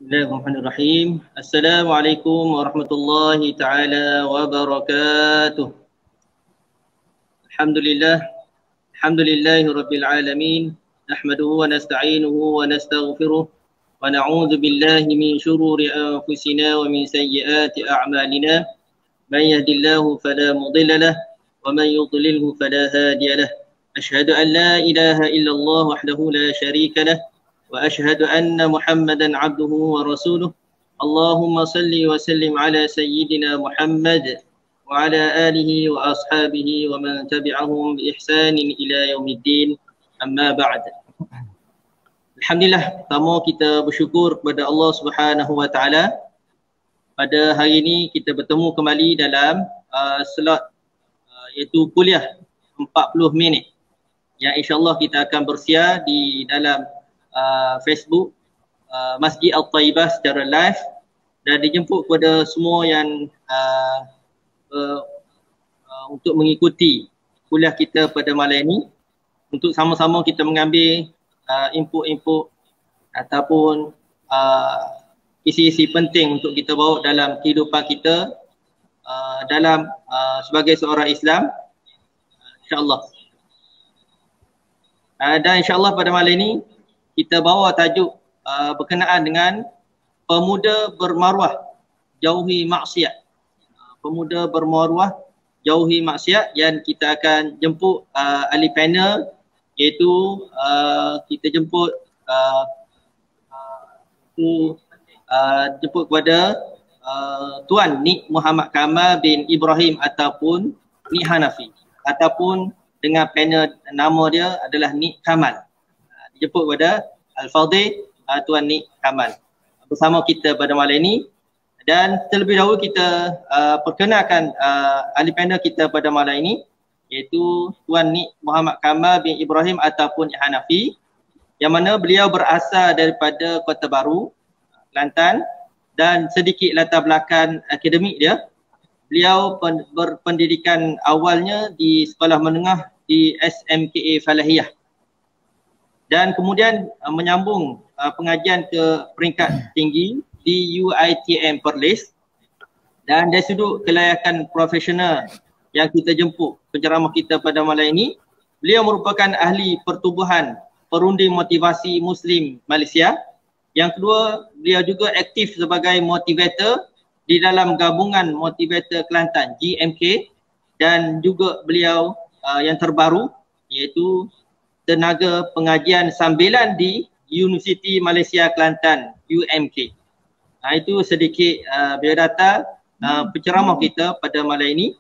Bismillahirrahmanirrahim. Assalamualaikum warahmatullahi taala wabarakatuh. Alhamdulillah. Alhamdulillahi rabbil alamin. Nahmaduhu wa nasta'inuhu wa nastaghfiruh. Wa na'udzu billahi min shururi anfusina wa min sayyiati a'malina. Man yahdihillahu fala mudilla lahu wa man yudlilhu fala hadiya lahu. Asyhadu an la ilaha illallah wahdahu la syarika lahu. وأشهد أن محمدا عبده ورسوله اللهم صل وسلم على سيدنا محمد وعلى آله وأصحابه ومن تبعهم بإحسان إلى يوم الدين أما بعد. Alhamdulillah, pertama kita bersyukur kepada Allah Subhanahu Wa Taala. Pada hari ini kita bertemu kembali dalam slot iaitu kuliah 40 minit yang insya-Allah kita akan bersia di dalam Facebook Masjid Al-Taibah secara live dan dijemput kepada semua yang untuk mengikuti kuliah kita pada malam ini untuk sama-sama kita mengambil input-input ataupun isi-isi penting untuk kita bawa dalam kehidupan kita dalam sebagai seorang Islam, insya-Allah. Dan insya-Allah pada malam ini kita bawa tajuk berkenaan dengan pemuda bermaruah jauhi maksiat. Pemuda bermaruah jauhi maksiat yang kita akan jemput ahli panel, iaitu kita jemput kepada Tuan Nik Muhammad Kamal bin Ibrahim ataupun Nik Hanafi, ataupun dengan panel nama dia adalah Nik Kamal. Dijemput kepada Al-Fadhil Tuan Nik Kamal bersama kita pada malam ini. Dan terlebih dahulu kita perkenalkan ahli panel kita pada malam ini, iaitu Tuan Nik Muhammad Kamal bin Ibrahim ataupun Nik Hanafi, yang mana beliau berasal daripada Kota Baru, Kelantan, dan sedikit latar belakang akademik dia. Beliau berpendidikan awalnya di sekolah menengah di SMKA Falahiyah dan kemudian menyambung pengajian ke peringkat tinggi di UiTM Perlis. Dan dari sudut kelayakan profesional yang kita jemput penceramah kita pada malam ini, beliau merupakan ahli pertubuhan perunding motivasi Muslim Malaysia. Yang kedua, beliau juga aktif sebagai motivator di dalam gabungan motivator Kelantan GMK, dan juga beliau yang terbaru iaitu tenaga pengajian sambilan di Universiti Malaysia Kelantan UMK. Itu sedikit biodata penceramah kita pada malam ini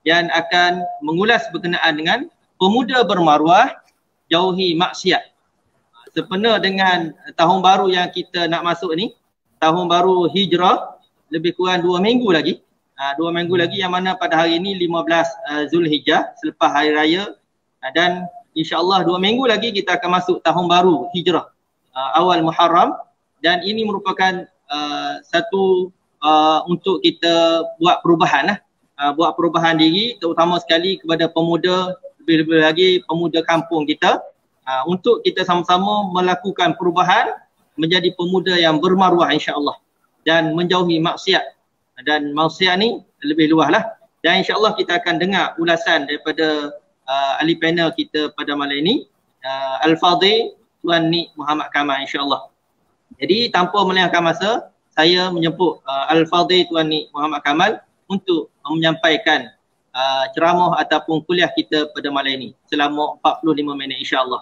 yang akan mengulas berkenaan dengan pemuda bermaruah jauhi maksiat. Sempena dengan tahun baru yang kita nak masuk ni, tahun baru Hijrah, lebih kurang 2 minggu lagi. 2 minggu lagi, yang mana pada hari ini 15 Zulhijjah selepas hari raya, dan InsyaAllah 2 minggu lagi kita akan masuk tahun baru Hijrah awal Muharram. Dan ini merupakan satu untuk kita buat perubahan buat perubahan diri, terutama sekali kepada pemuda, lebih-lebih lagi pemuda kampung kita, untuk kita sama-sama melakukan perubahan menjadi pemuda yang bermaruah insyaAllah dan menjauhi maksiat. Dan maksiat ni lebih luas lah, dan insyaAllah kita akan dengar ulasan daripada ahli panel kita pada malam ini, Al-Fadhil Tuan Nik Muhammad Kamal, insyaAllah. Jadi tanpa melengahkan masa, saya menjemput Al-Fadhil Tuan Nik Muhammad Kamal untuk menyampaikan ceramah ataupun kuliah kita pada malam ini selama 45 minit insyaAllah.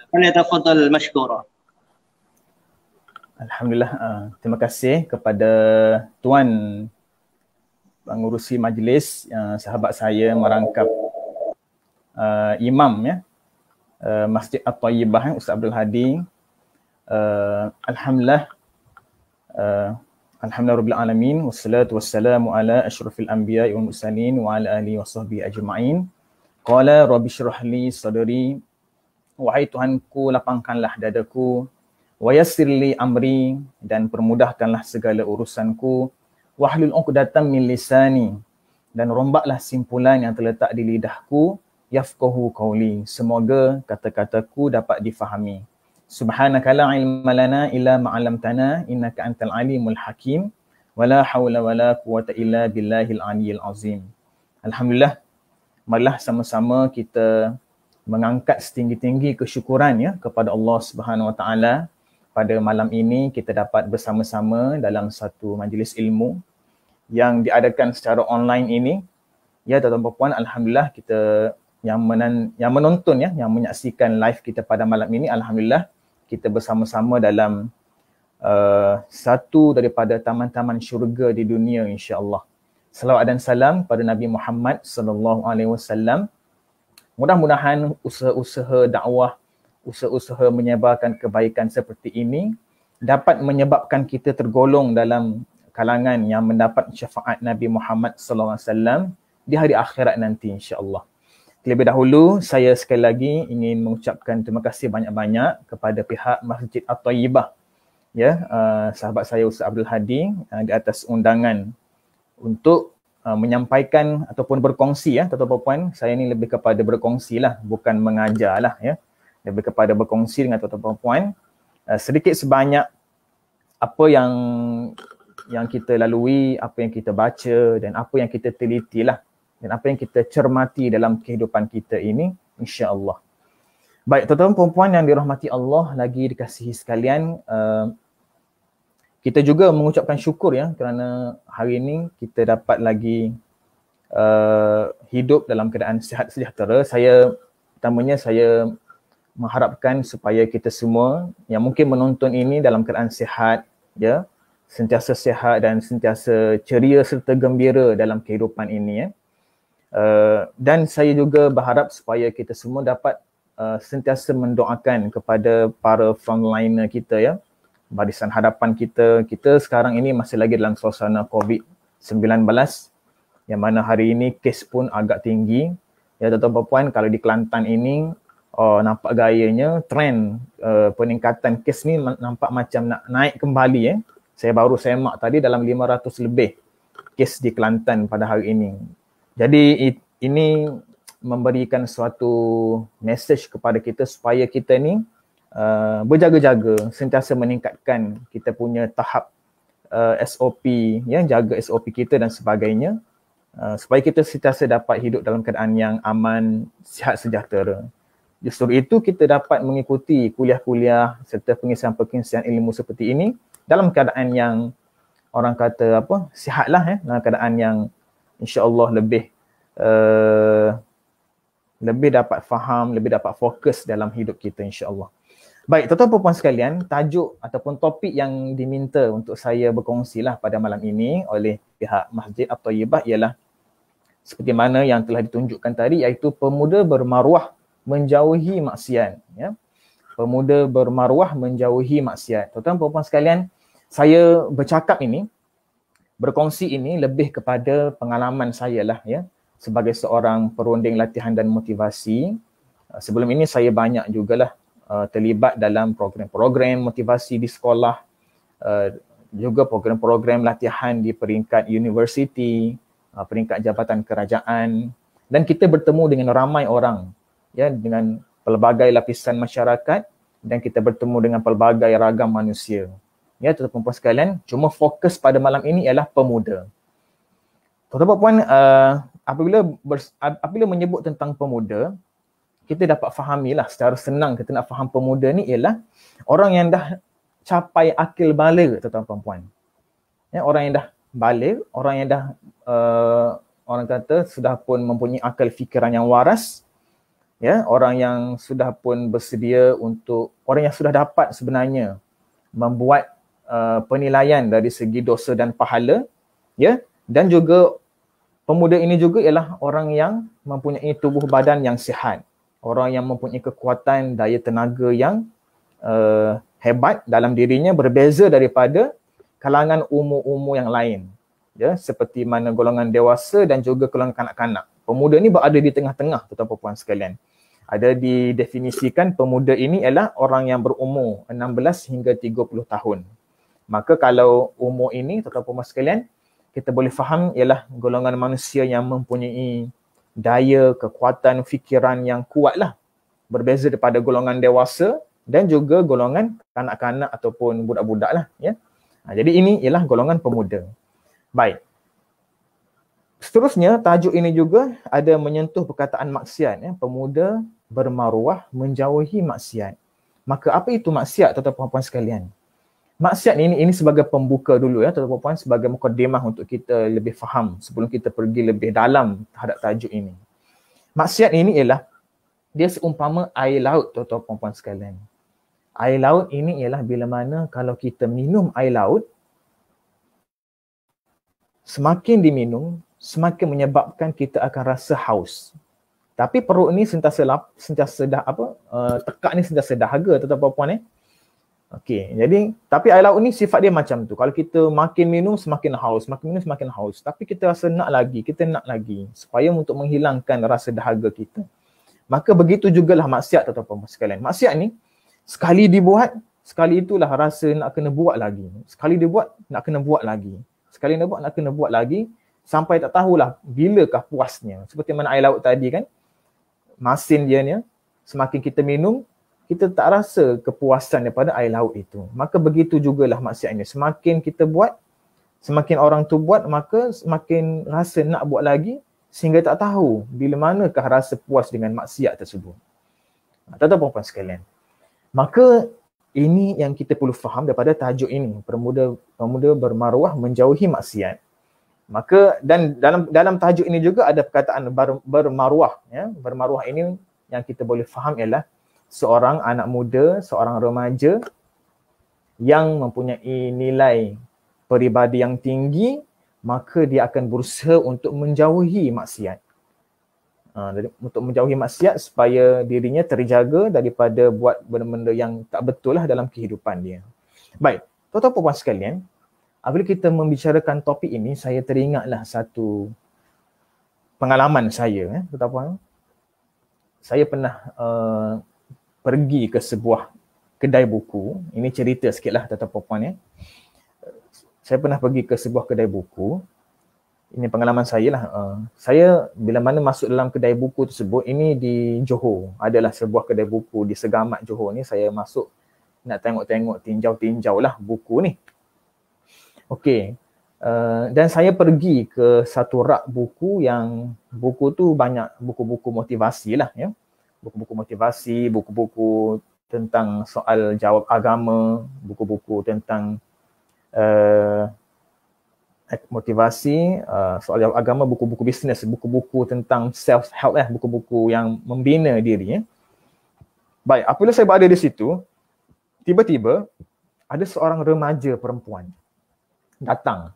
Falyatafaddal mashkura. Alhamdulillah, terima kasih kepada Tuan pengurusi majlis, sahabat saya merangkap imam ya, Masjid Al-Taibah, Ustaz Abdul Hadi. Alhamdulillah, alhamdulillah rabbil alamin, wassalatu wassalamu ala asyrafil anbiya'i wal mursalin wa ala alihi washabbihi ajma'in. Qala rabbi shrah li sadri, wahai Tuhanku lapangkanlah dadaku, wa yassir li amri, dan permudahkanlah segala urusanku, wahlul 'uqdatam min lisani, dan rombaklah simpulan yang terletak di lidahku, yafqahu qawli, semoga kata-kataku dapat difahami. Subhanaka la ilma lana illa ma 'allamtana innaka antal alimul hakim. Wala haula wala quwwata illa billahil aliyyil azim. Alhamdulillah, marilah sama-sama kita mengangkat setinggi-tinggi kesyukuran ya kepada Allah Subhanahu Wa Taala. Pada malam ini kita dapat bersama-sama dalam satu majlis ilmu yang diadakan secara online ini. Ya tuan-tuan dan puan, alhamdulillah kita yang menonton ya, yang menyaksikan live kita pada malam ini, alhamdulillah kita bersama-sama dalam satu daripada taman-taman syurga di dunia, insya-Allah. Salawat dan salam pada Nabi Muhammad sallallahu alaihi wasallam. Mudah-mudahan usaha-usaha dakwah, usaha-usaha menyebarkan kebaikan seperti ini dapat menyebabkan kita tergolong dalam kalangan yang mendapat syafaat Nabi Muhammad sallallahu alaihi wasallam di hari akhirat nanti, insya-Allah. Terlebih dahulu saya sekali lagi ingin mengucapkan terima kasih banyak-banyak kepada pihak Masjid At-Thayyibah, ya, sahabat saya Ustaz Abdul Hadi di atas undangan untuk menyampaikan ataupun berkongsi ya, tuan-tuan dan puan. Saya ni lebih kepada berkongsi lah, bukan mengajar lah ya. Lebih kepada berkongsi dengan tuan-tuan dan puan sedikit sebanyak apa yang kita lalui, apa yang kita baca dan apa yang kita teliti lah, dan apa yang kita cermati dalam kehidupan kita ini, insya-Allah. Baik, tuan-tuan dan puan yang dirahmati Allah lagi dikasihi sekalian, kita juga mengucapkan syukur ya kerana hari ini kita dapat lagi hidup dalam keadaan sihat sejahtera. Pertamanya saya mengharapkan supaya kita semua yang mungkin menonton ini dalam keadaan sihat ya, sentiasa sihat dan sentiasa ceria serta gembira dalam kehidupan ini ya. Dan saya juga berharap supaya kita semua dapat sentiasa mendoakan kepada para frontliner kita ya, barisan hadapan kita. Kita sekarang ini masih lagi dalam suasana COVID-19 yang mana hari ini kes pun agak tinggi. Ya tuan-tuan dan puan, kalau di Kelantan ini nampak gayanya trend peningkatan kes ni nampak macam nak naik kembali ya. Saya baru semak tadi dalam 500 lebih kes di Kelantan pada hari ini. Jadi ini memberikan suatu message kepada kita supaya kita ni berjaga-jaga, sentiasa meningkatkan kita punya tahap SOP ya, jaga SOP kita dan sebagainya, supaya kita sentiasa dapat hidup dalam keadaan yang aman, sihat sejahtera. Justru itu kita dapat mengikuti kuliah-kuliah serta pengisian-pengisian ilmu seperti ini dalam keadaan yang orang kata apa, sihatlah ya, dalam keadaan yang insya-Allah lebih dapat faham, lebih dapat fokus dalam hidup kita, insya-Allah. Baik, tuan-tuan dan puan sekalian, tajuk ataupun topik yang diminta untuk saya berkongsilah pada malam ini oleh pihak Masjid At-Thayyibah ialah seperti mana yang telah ditunjukkan tadi, iaitu pemuda bermaruah menjauhi maksiat ya. Pemuda bermaruah menjauhi maksiat. Tuan-tuan dan puan sekalian, saya bercakap ini, berkongsi ini lebih kepada pengalaman saya lah ya, sebagai seorang perunding latihan dan motivasi. Sebelum ini saya banyak jugalah terlibat dalam program-program motivasi di sekolah, juga program-program latihan di peringkat universiti, peringkat jabatan kerajaan, dan kita bertemu dengan ramai orang ya, dengan pelbagai lapisan masyarakat, dan kita bertemu dengan pelbagai ragam manusia. Ya tuan-tuan puan sekalian, cuma fokus pada malam ini ialah pemuda. Tuan-tuan puan, apabila menyebut tentang pemuda, kita dapat fahamilah secara senang. Kita nak faham pemuda ni ialah orang yang dah capai akil baligh, tuan-tuan dan puan. Ya, orang yang dah baligh, orang yang dah orang kata sudah pun mempunyai akal fikiran yang waras. Ya, orang yang sudah pun bersedia untuk, orang yang sudah dapat sebenarnya membuat penilaian dari segi dosa dan pahala, ya, dan juga pemuda ini juga ialah orang yang mempunyai tubuh badan yang sihat. Orang yang mempunyai kekuatan daya tenaga yang hebat dalam dirinya, berbeza daripada kalangan umur-umur yang lain. Ya, seperti mana golongan dewasa dan juga golongan kanak-kanak. Pemuda ni berada di tengah-tengah, tuan-tuan puan sekalian. Ada didefinisikan pemuda ini ialah orang yang berumur 16 hingga 30 tahun. Maka kalau umur ini, tuan-tuan puan sekalian, kita boleh faham ialah golongan manusia yang mempunyai daya, kekuatan fikiran yang kuatlah. Berbeza daripada golongan dewasa dan juga golongan kanak-kanak ataupun budak-budak lah ya. Jadi ini ialah golongan pemuda. Baik. Seterusnya tajuk ini juga ada menyentuh perkataan maksiat ya. Pemuda bermaruah menjauhi maksiat. Maka apa itu maksiat tuan-tuan puan-puan sekalian? Maksiat ini sebagai pembuka dulu ya tuan-tuan puan-puan, sebagai mukadimah untuk kita lebih faham sebelum kita pergi lebih dalam terhadap tajuk ini. Maksiat ini ialah dia seumpama air laut tuan-tuan puan-puan sekalian. Air laut ini ialah bila mana kalau kita minum air laut, semakin diminum, semakin menyebabkan kita akan rasa haus. Tapi perut ni sentiasa tekak ni sentiasa dahaga tuan-tuan puan-puan Okey, jadi tapi air laut ni sifat dia macam tu. Kalau kita makin minum semakin haus, makin minum semakin haus. Tapi kita rasa nak lagi supaya untuk menghilangkan rasa dahaga kita. Maka begitu jugalah maksiat tuan-tuan sekalian. Maksiat ni sekali dibuat, sekali itulah rasa nak kena buat lagi. Sekali dibuat, nak kena buat lagi. Sekali nak buat, nak kena buat lagi sampai tak tahulah bilakah puasnya. Seperti mana air laut tadi kan. Masin dia ni, semakin kita minum, kita tak rasa kepuasan daripada air laut itu. Maka begitu jugalah maksiat ini. Semakin kita buat, semakin orang tu buat, maka semakin rasa nak buat lagi sehingga tak tahu bila manakah rasa puas dengan maksiat tersebut. Tuan-tuan puan-puan sekalian. Maka ini yang kita perlu faham daripada tajuk ini. Pemuda bermaruah menjauhi maksiat. Maka dan dalam tajuk ini juga ada perkataan bermaruah. Ya. Bermaruah ini yang kita boleh faham ialah seorang anak muda, seorang remaja yang mempunyai nilai peribadi yang tinggi, maka dia akan berusaha untuk menjauhi maksiat. Untuk menjauhi maksiat supaya dirinya terjaga daripada buat benda-benda yang tak betul lah dalam kehidupan dia. Baik, tuan-tuan puan-puan sekalian, apabila kita membicarakan topik ini, saya teringatlah satu pengalaman saya. Tuan-tuan, saya pernah pergi ke sebuah kedai buku. Ini cerita sikit lah tuan-tuan puan-puan ya. Saya pernah pergi ke sebuah kedai buku. Ini pengalaman saya lah. Saya bila mana masuk dalam kedai buku tersebut, ini di Johor. Adalah sebuah kedai buku di Segamat Johor ni. Saya masuk nak tengok-tengok, tinjau-tinjau lah buku ni. Okey. Dan saya pergi ke satu rak buku yang buku tu banyak buku-buku motivasi lah ya. Buku-buku motivasi, buku-buku tentang soal jawab agama, buku-buku tentang motivasi, soal jawab agama, buku-buku bisnes, buku-buku tentang self-help buku-buku yang membina diri. Baik, apabila saya berada di situ, tiba-tiba ada seorang remaja perempuan datang.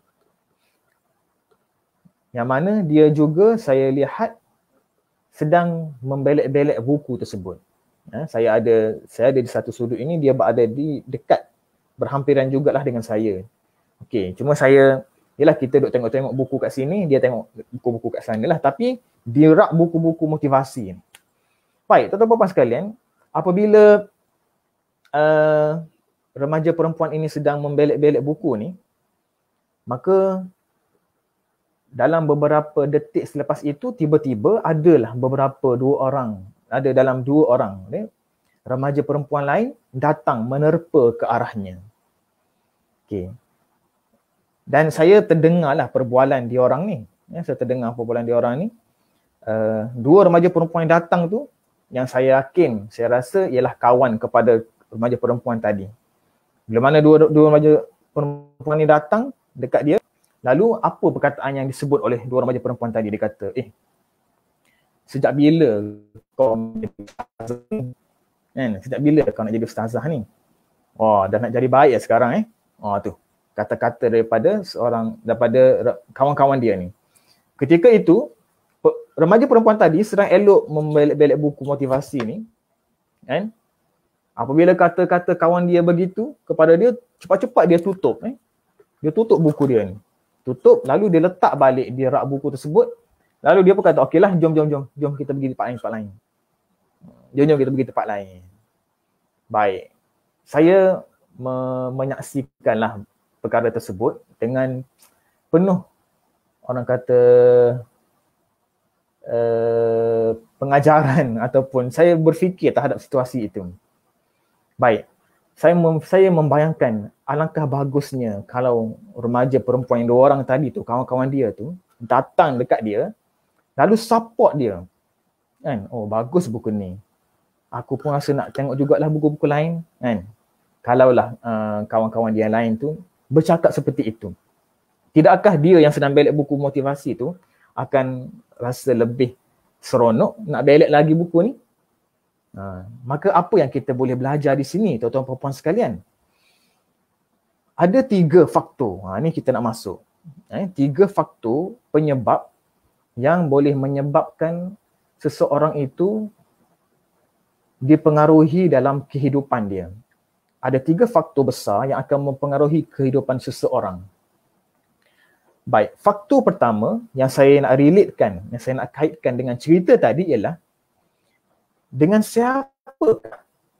Yang mana dia juga saya lihat sedang membelek-belek buku tersebut. Saya ada di satu sudut ini, dia berada di dekat berhampiran jugalah dengan saya. Okey, cuma saya, yelah kita duk tengok-tengok buku kat sini, dia tengok buku-buku kat sana lah. Tapi dia rak buku-buku motivasi. Baik, tuan-tuan puan sekalian, apabila remaja perempuan ini sedang membelek-belek buku ni, maka dalam beberapa detik selepas itu, tiba-tiba adalah ada dalam dua orang remaja perempuan lain datang menerpa ke arahnya. Okay. Dan saya terdengarlah perbualan diorang ni. Saya terdengar perbualan diorang ni. Dua remaja perempuan yang datang tu, yang saya yakin, saya rasa ialah kawan kepada remaja perempuan tadi. Bila mana dua remaja perempuan ni datang dekat dia, lalu apa perkataan yang disebut oleh dua remaja perempuan tadi? Dia kata, sejak bila kau jadi ustazah ni? Sejak bila kau nak jadi ustazah ni? Oh, dah nak jadi baik sekarang Oh tu, kata-kata daripada kawan-kawan dia ni. Ketika itu, remaja perempuan tadi sedang elok membelek-belek buku motivasi ni. Apabila kata-kata kawan dia begitu kepada dia, cepat-cepat dia tutup. Dia tutup buku dia ni. Tutup, lalu dia letak balik di rak buku tersebut. Lalu dia pun kata, okeylah, jom kita pergi tempat lain. Jom kita pergi tempat lain. Baik. Saya menyaksikanlah perkara tersebut dengan penuh, orang kata, pengajaran ataupun saya berfikir terhadap situasi itu. Baik. Saya membayangkan alangkah bagusnya kalau remaja perempuan yang 2 orang tadi tu, kawan-kawan dia tu datang dekat dia lalu support dia. Kan? Oh, bagus buku ni. Aku pun rasa nak tengok jugalah buku-buku lain, kan? Kalaulah kawan-kawan dia lain tu bercakap seperti itu. Tidakkah dia yang sedang belik buku motivasi tu akan rasa lebih seronok nak belik lagi buku ni? Maka apa yang kita boleh belajar di sini, tuan-tuan puan-puan sekalian? Ada 3 faktor. Ni kita nak masuk. 3 faktor penyebab yang boleh menyebabkan seseorang itu dipengaruhi dalam kehidupan dia. Ada 3 faktor besar yang akan mempengaruhi kehidupan seseorang. Baik, faktor pertama yang saya nak relatekan, yang saya nak kaitkan dengan cerita tadi ialah dengan siapa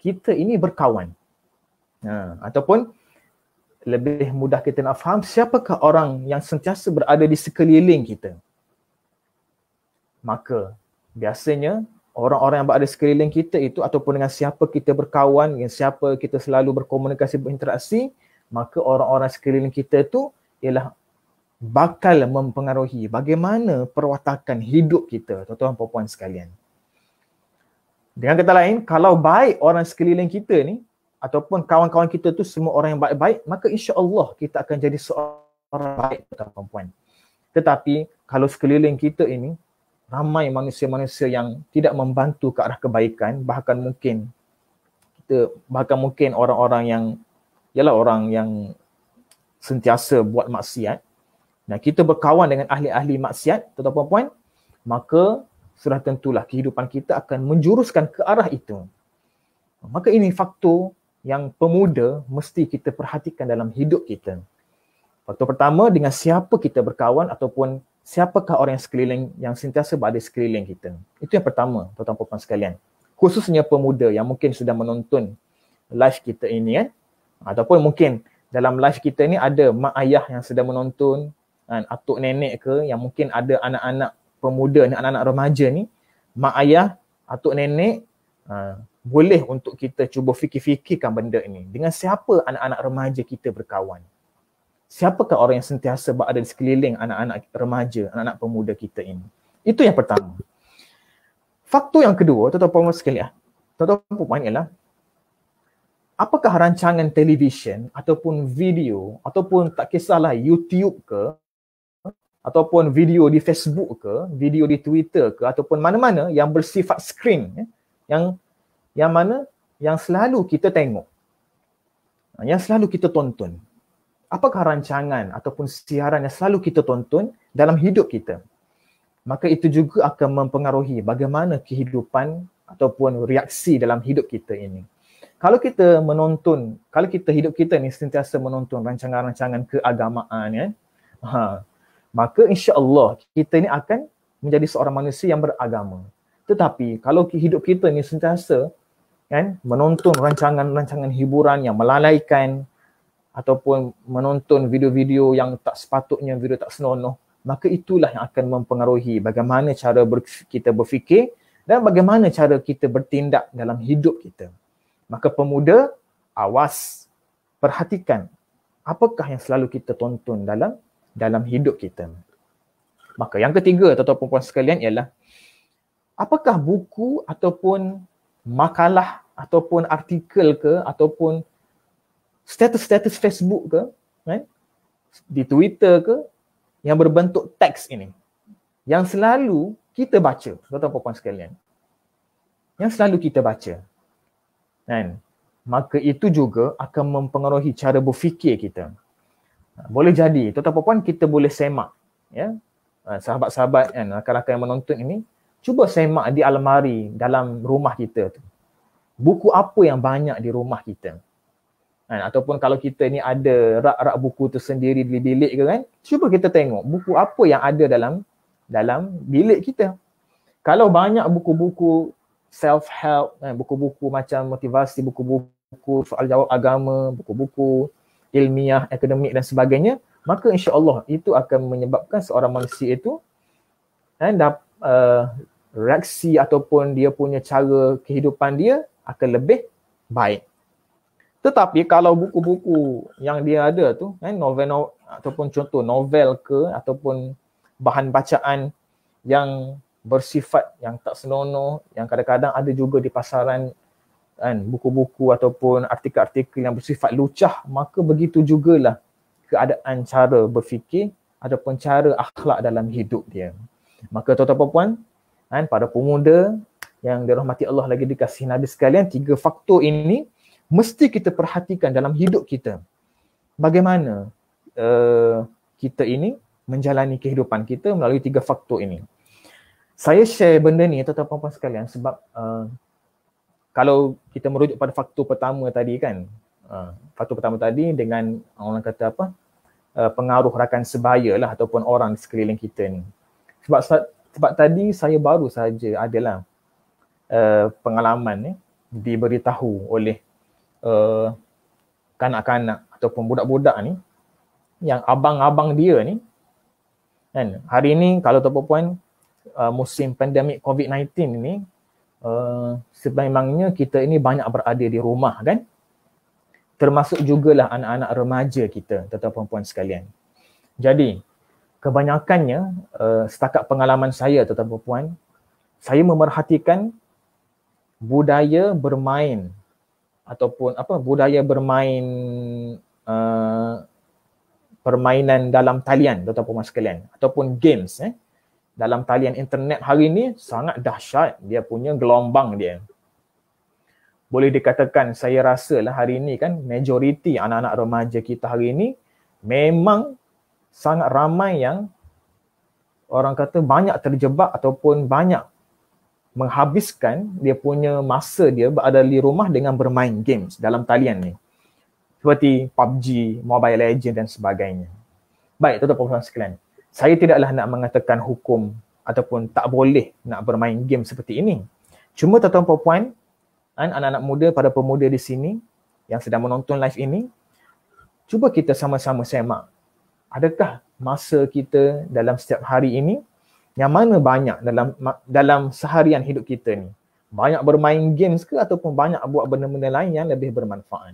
kita ini berkawan. Ataupun lebih mudah kita nak faham, siapakah orang yang sentiasa berada di sekeliling kita. Maka biasanya orang-orang yang berada di sekeliling kita itu ataupun dengan siapa kita berkawan, dengan siapa kita selalu berkomunikasi, berinteraksi, maka orang-orang sekeliling kita itu ialah bakal mempengaruhi bagaimana perwatakan hidup kita, tuan-tuan dan puan sekalian. Dengan kata lain, kalau baik orang sekeliling kita ni ataupun kawan-kawan kita tu semua orang yang baik-baik, maka insya-Allah kita akan jadi seorang baik, tuan-tuan dan puan. Tetapi kalau sekeliling kita ini ramai manusia-manusia yang tidak membantu ke arah kebaikan, bahkan mungkin orang-orang yang ialah orang yang sentiasa buat maksiat. Nah, kita berkawan dengan ahli-ahli maksiat, tuan-tuan dan puan, maka sudah tentulah kehidupan kita akan menjuruskan ke arah itu. Maka ini faktor yang pemuda mesti kita perhatikan dalam hidup kita. Faktor pertama, dengan siapa kita berkawan ataupun siapakah orang yang sekeliling, yang sentiasa berada sekeliling kita. Itu yang pertama, tuan-tuan puan sekalian. Khususnya pemuda yang mungkin sudah menonton live kita ini kan. Ataupun mungkin dalam live kita ni ada mak ayah yang sedang menonton, atuk nenek ke, yang mungkin ada anak-anak pemuda ni, anak-anak remaja ni, mak ayah, atuk nenek, boleh untuk kita cuba fikir-fikirkan benda ini. Dengan siapa anak-anak remaja kita berkawan? Siapakah orang yang sentiasa berada di sekeliling anak-anak remaja, anak-anak pemuda kita ini? Itu yang pertama. Faktor yang kedua, tuan-tuan sekalian, tuan-tuan puan ialah apakah rancangan televisyen ataupun video ataupun tak kisahlah YouTube ke ataupun video di Facebook ke, video di Twitter ke ataupun mana-mana yang bersifat skrin, yang mana yang selalu kita tengok, yang selalu kita tonton. Apakah rancangan ataupun siaran yang selalu kita tonton dalam hidup kita? Maka itu juga akan mempengaruhi bagaimana kehidupan ataupun reaksi dalam hidup kita ini. Kalau kita menonton, kalau kita hidup kita ni sentiasa menonton rancangan-rancangan keagamaan, ya, maka insya-Allah kita ni akan menjadi seorang manusia yang beragama. Tetapi kalau hidup kita ni sentiasa kan menonton rancangan-rancangan hiburan yang melalaikan ataupun menonton video-video yang tak sepatutnya, video tak senonoh, maka itulah yang akan mempengaruhi bagaimana cara kita berfikir dan bagaimana cara kita bertindak dalam hidup kita. Maka pemuda, awas, perhatikan apakah yang selalu kita tonton dalam hidup kita. Maka yang ketiga, tuan-tuan dan puan sekalian, ialah apakah buku ataupun makalah ataupun artikel ke ataupun status-status Facebook ke, kan, di Twitter ke, yang berbentuk teks ini, yang selalu kita baca, tuan-tuan dan puan sekalian, yang selalu kita baca, kan, maka itu juga akan mempengaruhi cara berfikir kita. Boleh jadi, tuan-tuan dan puan, kita boleh semak, ya, sahabat-sahabat kan, rakan-rakan yang menonton ini, cuba semak di almari dalam rumah kita tu. Buku apa yang banyak di rumah kita. Ataupun kalau kita ni ada rak-rak buku tersendiri di bilik ke kan, cuba kita tengok buku apa yang ada dalam bilik kita. Kalau banyak buku-buku self-help, buku-buku macam motivasi, buku-buku soal jawab agama, buku-buku ilmiah, akademik dan sebagainya, maka insya-Allah itu akan menyebabkan seorang manusia itu reaksi ataupun dia punya cara kehidupan dia akan lebih baik. Tetapi kalau buku-buku yang dia ada tu, novel ataupun contoh novel ke ataupun bahan bacaan yang bersifat yang tak senonoh, yang kadang-kadang ada juga di pasaran kan, buku-buku ataupun artikel-artikel yang bersifat lucah, maka begitu jugalah keadaan cara berfikir ataupun cara akhlak dalam hidup dia. Maka tuan-tuan dan puan, kan, para pemuda yang dirahmati Allah lagi dikasihi Nabi sekalian, 3 faktor ini mesti kita perhatikan dalam hidup kita. Bagaimana kita ini menjalani kehidupan kita melalui 3 faktor ini. Saya share benda ni tuan-tuan dan puan sekalian sebab kalau kita merujuk pada faktor pertama tadi kan, faktor pertama tadi dengan orang kata apa, pengaruh rakan sebaya lah ataupun orang di sekeliling kita ni. Sebab tadi saya baru saja adalah pengalaman ni diberitahu oleh kanak-kanak ataupun budak-budak ni yang abang-abang dia ni kan, hari ni kalau tuan-tuan puan musim pandemik COVID-19 ni sememangnya kita ini banyak berada di rumah kan, termasuk jugalah anak-anak remaja kita tuan-tuan puan sekalian. Jadi kebanyakannya setakat pengalaman saya tuan-tuan puan, saya memerhatikan budaya bermain ataupun budaya bermain permainan dalam talian tuan-tuan puan sekalian ataupun games dalam talian internet hari ni sangat dahsyat dia punya gelombang dia. Boleh dikatakan saya rasalah hari ni kan majoriti anak-anak remaja kita hari ni memang sangat ramai yang orang kata banyak terjebak ataupun banyak menghabiskan dia punya masa dia berada di rumah dengan bermain games dalam talian ni. Seperti PUBG, Mobile Legends dan sebagainya. Baik, tuan-tuan puan sekalian. Saya tidaklah nak mengatakan hukum ataupun tak boleh nak bermain game seperti ini. Cuma tuan-tuan puan, anak-anak muda, para pemuda di sini yang sedang menonton live ini, cuba kita sama-sama semak. Adakah masa kita dalam setiap hari ini yang mana banyak dalam seharian hidup kita ni? Banyak bermain games ke ataupun banyak buat benda-benda lain yang lebih bermanfaat?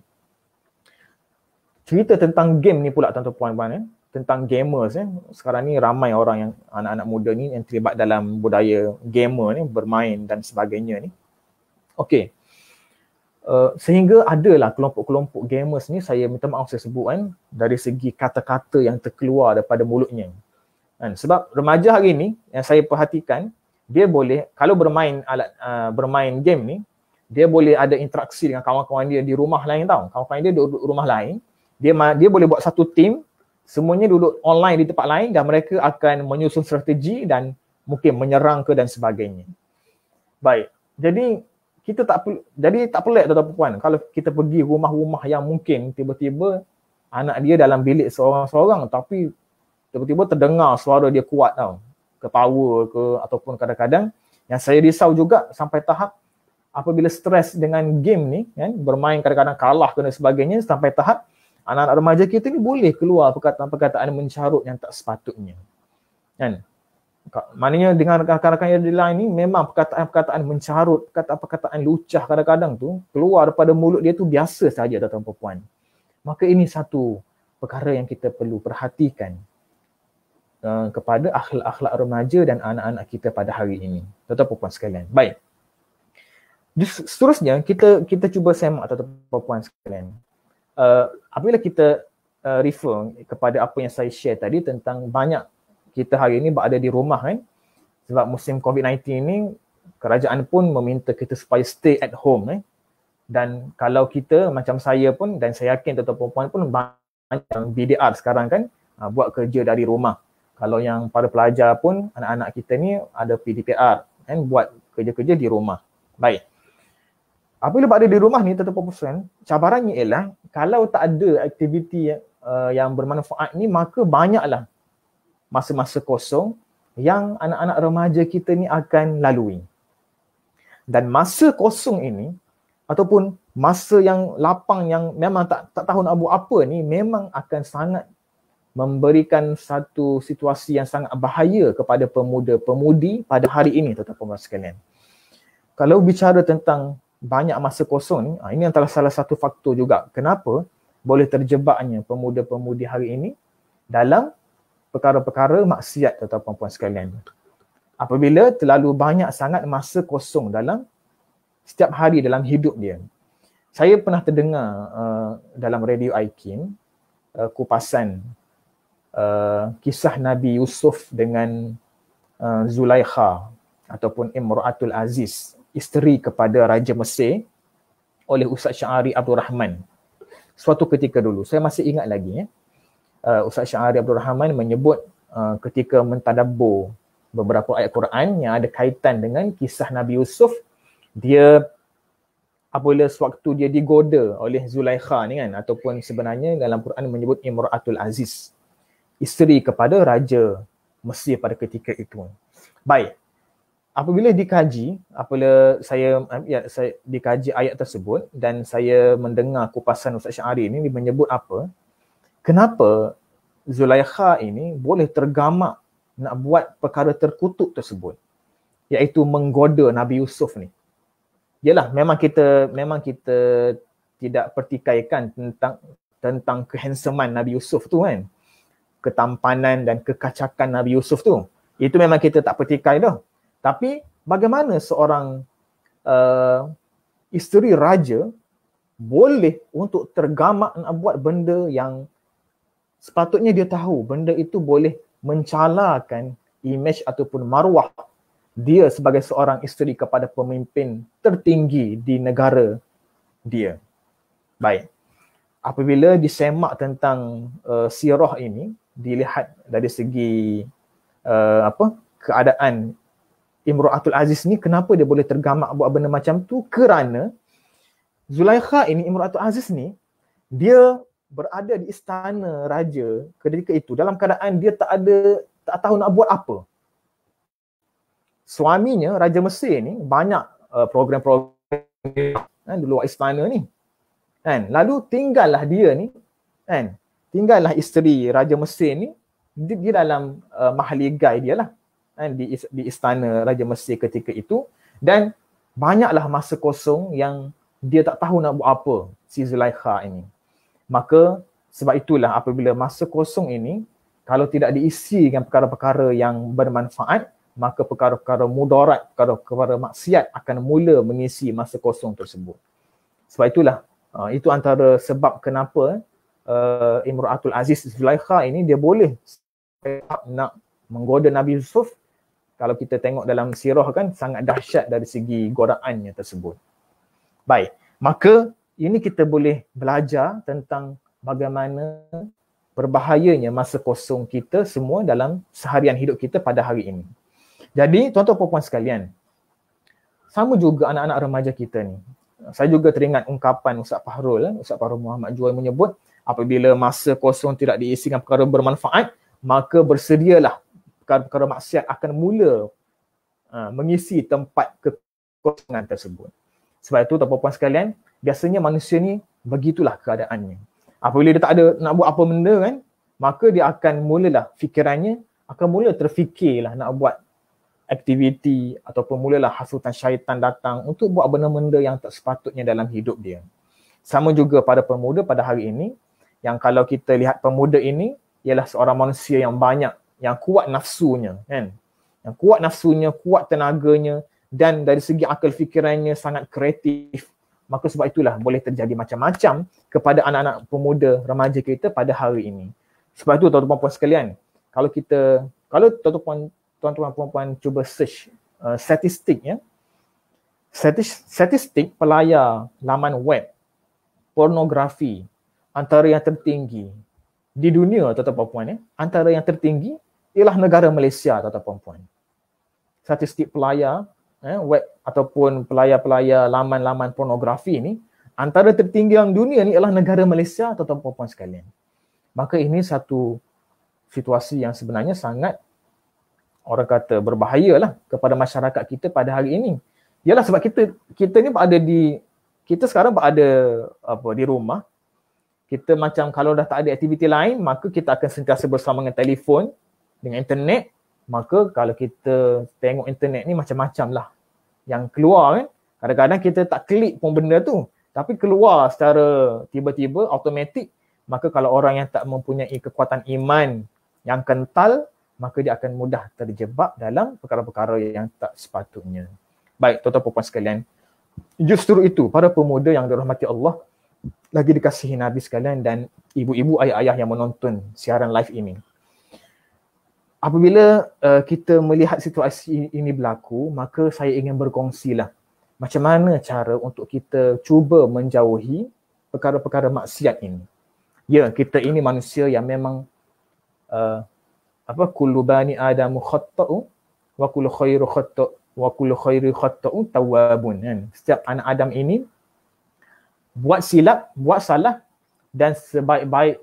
Cerita tentang game ni pula tuan-tuan puan, tentang gamers sekarang ni ramai orang yang anak-anak muda ni yang terlibat dalam budaya gamer ni, bermain dan sebagainya ni. Okey. Sehingga adalah kelompok-kelompok gamers ni, saya minta maaf saya sebut dari segi kata-kata yang terkeluar daripada mulutnya. Sebab remaja hari ni yang saya perhatikan, dia boleh kalau bermain bermain game ni, dia boleh ada interaksi dengan kawan-kawan dia di rumah lain tau. Kawan-kawan dia duduk rumah lain, dia boleh buat satu team, semuanya duduk online di tempat lain dan mereka akan menyusun strategi dan mungkin menyerang ke dan sebagainya. Baik. Jadi tak pelik tuan-tuan puan kalau kita pergi rumah-rumah yang mungkin tiba-tiba anak dia dalam bilik seorang-seorang tapi tiba-tiba terdengar suara dia kuat tau, ketawa ke ataupun kadang-kadang yang saya risau juga sampai tahap apabila stres dengan game ni kan, bermain kadang-kadang kalah ke dan sebagainya, sampai tahap anak-anak remaja kita ni boleh keluar perkataan-perkataan mencarut yang tak sepatutnya. Kan? Maknanya dengan rakan-rakan yang lain ni memang perkataan-perkataan mencarut, perkataan-perkataan lucah kadang-kadang tu keluar daripada mulut dia tu biasa saja tuan-tuan puan. Maka ini satu perkara yang kita perlu perhatikan kepada akhlak-akhlak remaja dan anak-anak kita pada hari ini. Tuan-tuan puan sekalian. Baik. Seterusnya kita cuba semak tuan-tuan puan sekalian. Apabila kita refer kepada apa yang saya share tadi tentang banyak kita hari ini berada di rumah kan, sebab musim COVID-19 ni kerajaan pun meminta kita supaya stay at home dan kalau kita macam saya pun dan saya yakin tuan-tuan puan pun banyak yang BDR sekarang kan buat kerja dari rumah. Kalau yang para pelajar pun anak-anak kita ni ada PDPR kan, buat kerja-kerja di rumah. Baik. Apabila berada di rumah ni tuan-tuan puan, cabarannya ialah kalau tak ada aktiviti yang bermanfaat ni, maka banyaklah masa-masa kosong yang anak-anak remaja kita ni akan lalui. Dan masa kosong ini ataupun masa yang lapang yang memang tak tahu nak buat apa ni memang akan sangat memberikan satu situasi yang sangat bahaya kepada pemuda-pemudi pada hari ini tuan-tuan sekalian. Kalau bicara tentang banyak masa kosong ni, ini antara salah satu faktor juga kenapa boleh terjebaknya pemuda-pemudi hari ini dalam perkara-perkara maksiat, tuan-tuan puan sekalian. Apabila terlalu banyak sangat masa kosong dalam setiap hari dalam hidup dia. Saya pernah terdengar dalam radio Aikin kupasan kisah Nabi Yusuf dengan Zulaikha ataupun Imra'atul Aziz, isteri kepada Raja Mesir, oleh Ustaz Syar'i Abdul Rahman. Suatu ketika dulu, saya masih ingat lagi Ustaz Syar'i Abdul Rahman menyebut ketika mentadabbur beberapa ayat Quran yang ada kaitan dengan kisah Nabi Yusuf, dia apabila sewaktu dia digoda oleh Zulaikha ni kan, ataupun sebenarnya dalam Quran menyebut Imra'atul Aziz, isteri kepada Raja Mesir pada ketika itu. Baik, apabila dikaji, saya dikaji ayat tersebut dan saya mendengar kupasan Ustaz Syar'i ini, dia menyebut apa? Kenapa Zulaikha ini boleh tergamak nak buat perkara terkutuk tersebut, iaitu menggoda Nabi Yusuf ni. Yalah, memang kita tidak pertikaikan tentang kehandsoman Nabi Yusuf tu kan. Ketampanan dan kekacakan Nabi Yusuf tu. Itu memang kita tak pertikai dah. Tapi bagaimana seorang isteri raja boleh untuk tergamak nak buat benda yang sepatutnya dia tahu benda itu boleh mencalakan imej ataupun maruah dia sebagai seorang isteri kepada pemimpin tertinggi di negara dia. Baik. Apabila disemak tentang sirah ini, dilihat dari segi keadaan Imra'atul Aziz ni, kenapa dia boleh tergamak buat benda macam tu? Kerana Zulaikha ini, Imra'atul Aziz ni, dia berada di istana raja ketika itu dalam keadaan dia tak tahu nak buat apa. Suaminya, Raja Mesir ni, banyak program-program di luar istana ni. Kan? Lalu tinggallah dia ni, kan? Tinggallah isteri Raja Mesir ni, dia dalam mahligai dia lah. Kan? Di istana Raja Mesir ketika itu. Dan banyaklah masa kosong yang dia tak tahu nak buat apa, si Zulaikha ini. Maka sebab itulah apabila masa kosong ini, kalau tidak diisi dengan perkara-perkara yang bermanfaat, maka perkara-perkara mudarat, perkara-perkara maksiat akan mula mengisi masa kosong tersebut. Sebab itulah, itu antara sebab kenapa Imra'atul Aziz Zulaikha ini dia boleh nak menggoda Nabi Yusuf. Kalau kita tengok dalam sirah kan, sangat dahsyat dari segi godaannya tersebut. Baik, maka ini kita boleh belajar tentang bagaimana berbahayanya masa kosong kita semua dalam seharian hidup kita pada hari ini. Jadi tuan-tuan puan-puan sekalian, sama juga anak-anak remaja kita ni. Saya juga teringat ungkapan Ustaz Fahrul Muhammad Juwai menyebut, apabila masa kosong tidak diisi dengan perkara bermanfaat, maka bersedialah perkara-perkara maksiat akan mula mengisi tempat kekosongan tersebut. Sebab itu tuan-tuan puan sekalian, biasanya manusia ni begitulah keadaannya. Apabila dia tak ada nak buat apa benda kan, maka dia akan mulalah fikirannya akan mula terfikirlah nak buat aktiviti ataupun mulalah hasutan syaitan datang untuk buat benda-benda yang tak sepatutnya dalam hidup dia. Sama juga pada pemuda pada hari ini, yang kalau kita lihat pemuda ini ialah seorang manusia yang banyak, yang kuat nafsunya kan. Yang kuat nafsunya, kuat tenaganya, dan dari segi akal fikirannya sangat kreatif. Maka sebab itulah boleh terjadi macam-macam kepada anak-anak pemuda remaja kita pada hari ini. Sebab itu tuan-tuan puan sekalian, kalau tuan-tuan puan cuba search statistik ya. Statistik pelayar laman web pornografi antara yang tertinggi di dunia, tuan-tuan puan ya, antara yang tertinggi ialah negara Malaysia, tuan-tuan puan. Statistik pelayar web ataupun pelayar-pelayar laman-laman pornografi ni, antara tertinggi dalam dunia ni ialah negara Malaysia, tuan-tuan puan sekalian. Maka ini satu situasi yang sebenarnya sangat, orang kata, berbahayalah kepada masyarakat kita pada hari ini. Yalah, sebab kita ni kita sekarang berada di rumah. Kita macam kalau dah tak ada aktiviti lain, maka kita akan sentiasa bersama dengan telefon, dengan internet. Maka kalau kita tengok internet ni macam-macam lah yang keluar kan. Kadang-kadang kita tak klik pun benda tu, tapi keluar secara tiba-tiba, automatik. Maka kalau orang yang tak mempunyai kekuatan iman yang kental, maka dia akan mudah terjebak dalam perkara-perkara yang tak sepatutnya. Baik, tuan-tuan puan sekalian, justru itu para pemuda yang dirahmati Allah, lagi dikasihi Nabi sekalian dan ibu-ibu, ayah-ayah yang menonton siaran live ini. Apabila kita melihat situasi ini berlaku, maka saya ingin berkongsilah macam mana cara untuk kita cuba menjauhi perkara-perkara maksiat ini. Ya, kita ini manusia yang memang kullu bani adamu khatta'u wa kullu khairu khatta'u wa kullu khairu khatta'u tawwabun, kan. Setiap anak Adam ini buat silap, buat salah, dan sebaik-baik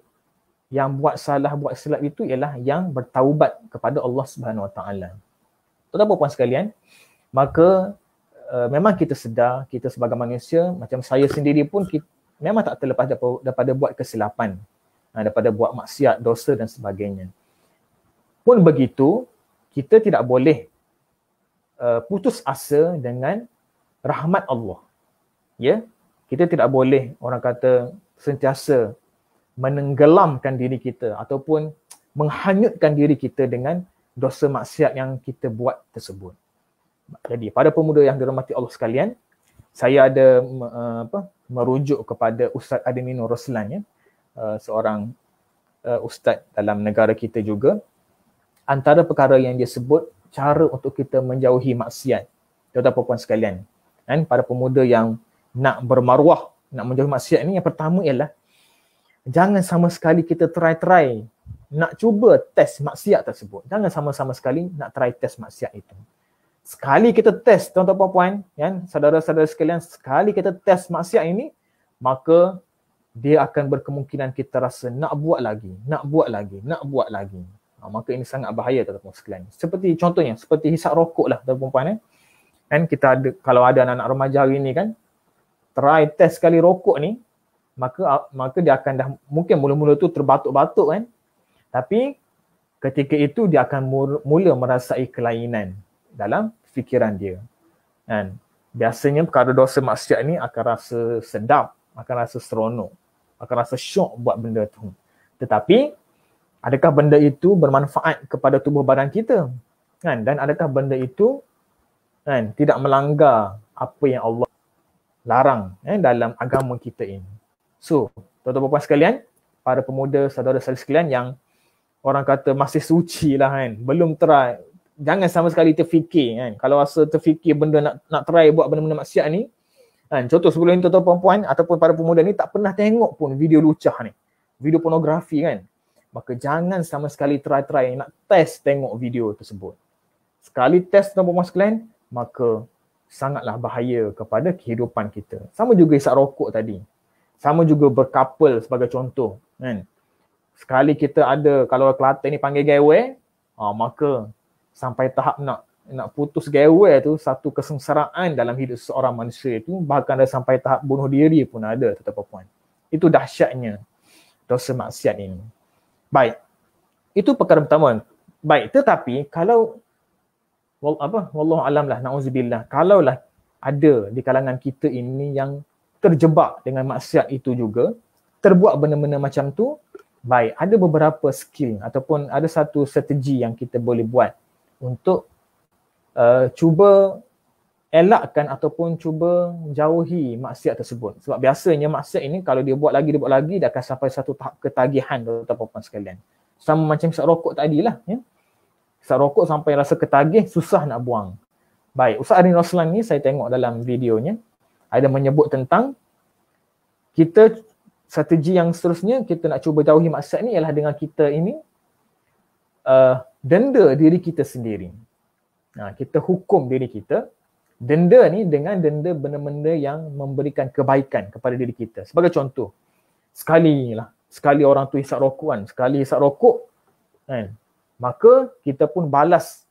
yang buat salah, buat silap itu ialah yang bertaubat kepada Allah Subhanahu Wa Taala. Tuan-tuan puan sekalian, maka memang kita sedar, kita sebagai manusia, macam saya sendiri pun memang tak terlepas daripada buat kesilapan, daripada buat maksiat, dosa dan sebagainya. Pun begitu, kita tidak boleh putus asa dengan rahmat Allah. Ya, kita tidak boleh, orang kata, sentiasa menenggelamkan diri kita ataupun menghanyutkan diri kita dengan dosa maksiat yang kita buat tersebut. Jadi pada pemuda yang dirahmati Allah sekalian, saya ada merujuk kepada Ustaz Admin Roslan, ya, seorang ustaz dalam negara kita juga. Antara perkara yang dia sebut, cara untuk kita menjauhi maksiat, tuan-tuan puan sekalian, kan, para pemuda yang nak bermaruah, nak menjauhi maksiat ni, yang pertama ialah jangan sama sekali kita try nak cuba test maksiat tersebut. Jangan sama-sama sekali nak try test maksiat itu. Sekali kita test, tuan-tuan puan, kan, saudara-saudara sekalian, sekali kita test maksiat ini, maka dia akan berkemungkinan kita rasa nak buat lagi. Maka ini sangat bahaya, tuan-tuan sekalian. Seperti contohnya, seperti hisap rokok lah, tuan-tuan puan, kan, kita ada, kalau ada anak-anak remaja hari ni kan, try test sekali rokok ni, maka dia akan dah, mungkin mula-mula tu terbatuk-batuk kan, tapi ketika itu dia akan mula merasai kelainan dalam fikiran dia, kan. Biasanya perkara dosa maksiat ni akan rasa sedap, akan rasa seronok, akan rasa syok buat benda tu. Tetapi adakah benda itu bermanfaat kepada tubuh badan kita, kan? Dan adakah benda itu, kan, tidak melanggar apa yang Allah larang, dalam agama kita ini. So, tuan-tuan puan sekalian, para pemuda, saudara-saudara sekalian yang orang kata masih suci lah, kan, belum try, jangan sama sekali terfikir, kan. Kalau rasa terfikir benda nak try buat benda-benda maksiat ni, kan, contoh sebelum ni tuan-tuan puan ataupun para pemuda ni tak pernah tengok pun video lucah ni, video pornografi, kan, maka jangan sama sekali try nak test tengok video tersebut. Sekali test, tuan-tuan puan sekalian, maka sangatlah bahaya kepada kehidupan kita. Sama juga hisap rokok tadi. Sama juga berkapal sebagai contoh, kan. Sekali kita ada, kalau Kelantan ni panggil gewe, maka sampai tahap nak putus gewe tu satu kesengsaraan dalam hidup seorang manusia itu, bahkan ada sampai tahap bunuh diri pun ada, tuan-tuan puan. Itu dahsyatnya dosa maksiat ini. Baik. Itu perkara pertama. Baik, tetapi kalau wallahu alam lah, na'udzubillah, kalaulah ada di kalangan kita ini yang terjebak dengan maksiat itu juga, terbuat benda-benda macam tu, baik, ada beberapa skill ataupun ada satu strategi yang kita boleh buat untuk cuba elakkan ataupun cuba jauhi maksiat tersebut. Sebab biasanya maksiat ini kalau dia buat lagi, dia akan sampai satu tahap ketagihan, tuan-tuan sekalian. Sama macam hisap rokok tadilah, ya. Hisap rokok sampai rasa ketagih, susah nak buang. Baik, Ustaz Admin Roslan ni saya tengok dalam videonya, ada menyebut tentang kita, strategi yang seterusnya kita nak cuba jauhi maksiat ni ialah dengan kita ini denda diri kita sendiri. Kita hukum diri kita, denda ni dengan denda benda-benda yang memberikan kebaikan kepada diri kita. Sebagai contoh, sekali orang tu hisap rokok, kan, sekali hisap rokok, kan, maka kita pun balas.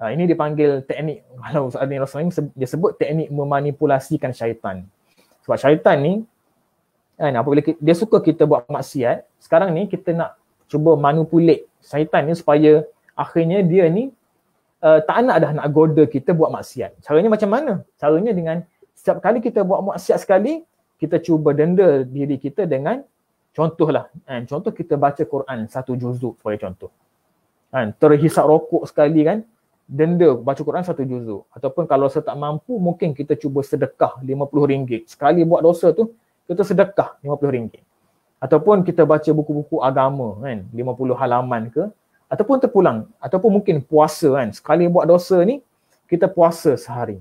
Ini dipanggil teknik, kalau Ustaz Admin Roslan dia sebut teknik memanipulasikan syaitan. Sebab syaitan ni, kan, apabila dia suka kita buat maksiat, sekarang ni kita nak cuba manipulate syaitan ni supaya akhirnya dia ni tak nak dah nak goda kita buat maksiat. Caranya macam mana? Caranya dengan setiap kali kita buat maksiat sekali, kita cuba denda diri kita dengan contohlah, kan? Contoh kita baca Quran 1 juzuk sebagai contoh. Kan? Terhisap rokok sekali kan, denda baca Quran 1 juzuk. Ataupun kalau saya tak mampu, mungkin kita cuba sedekah RM50. Sekali buat dosa tu, kita sedekah RM50. Ataupun kita baca buku-buku agama kan, 50 halaman ke, ataupun terpulang, ataupun mungkin puasa kan. Sekali buat dosa ni, kita puasa sehari.